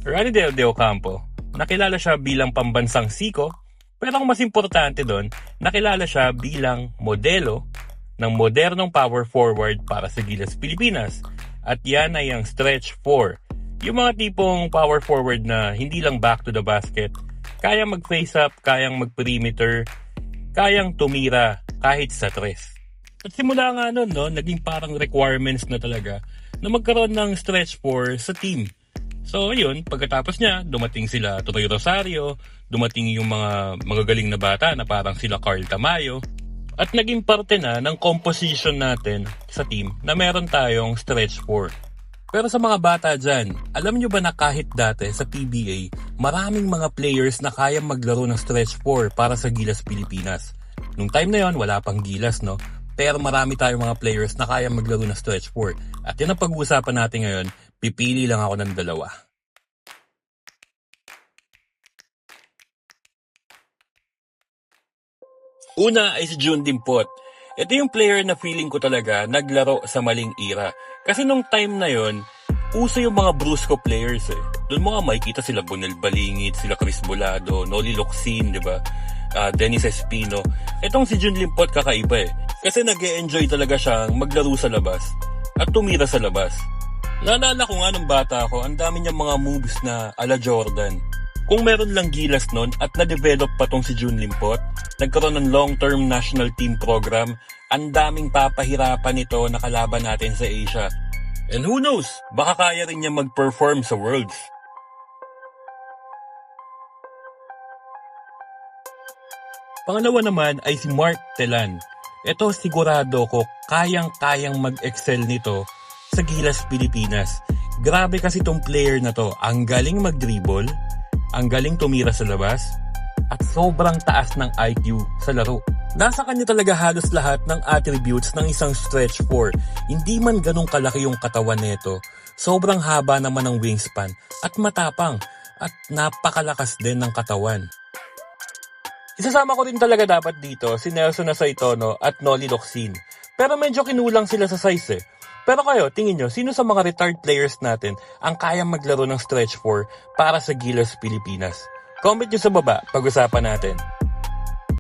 Rani de Ocampo, nakilala siya bilang pambansang siko, pero ang mas importante doon, nakilala siya bilang modelo ng modernong power forward para sa Gilas Pilipinas. At yan ay ang stretch 4. Yung mga tipong power forward na hindi lang back to the basket, kayang mag-face up, kayang mag-perimeter, kayang tumira kahit sa tres. At simula nga nun, naging parang requirements na talaga na magkaroon ng stretch 4 sa team. So ayun, pagkatapos niya, dumating sila Totoy Rosario, dumating yung mga magagaling na bata na parang sila Carl Tamayo, at naging parte na ng composition natin sa team na meron tayong stretch 4. Pero sa mga bata dyan, alam nyo ba na kahit dati sa PBA, maraming mga players na kayang maglaro ng stretch 4 para sa Gilas Pilipinas. Nung time na yon, wala pang Gilas, no? Pero marami tayong mga players na kayang maglaro ng stretch 4. At yan ang pag-uusapan natin ngayon, pipili lang ako ng dalawa. Una ay si June Dimpot. Ito yung player na feeling ko talaga naglaro sa maling era. Kasi nung time na yon, uso yung mga brusco players eh. Doon mo nga makikita sila Bonel Balingit, sila Chris Bolado, Noli Locsin, di ba? Dennis Espino. Itong si June Dimpot kakaiba eh. Kasi nag-e-enjoy talaga siyang maglaro sa labas at tumira sa labas. Naalala ko nga nung bata ako, ang dami niyang mga moves na ala Jordan. Kung meron lang Gilas nun at na-develop pa tong si June Limpot, nagkaroon ng long-term national team program, ang daming papahirapan nito na kalaban natin sa Asia. And who knows, baka kaya rin niya mag-perform sa Worlds. Pangalawa naman ay si Mark Telan. Ito sigurado ko kayang-kayang mag-excel nito sa Gilas Pilipinas. Grabe kasi tong player na to, ang galing mag-dribble, ang galing tumira sa labas, at sobrang taas ng IQ sa laro. Nasa kanya talaga halos lahat ng attributes ng isang stretch 4. Hindi man ganun kalaki yung katawan nito, sobrang haba naman ng wingspan at matapang at napakalakas din ng katawan. Isasama ko rin talaga dapat dito si Nelson Nasaitono at Noli Locsin. Pero medyo kinulang sila sa size eh. Pero kayo, tingin nyo, sino sa mga retired players natin ang kayang maglaro ng stretch 4 para sa Gilas Pilipinas? Comment nyo sa baba, pag-usapan natin.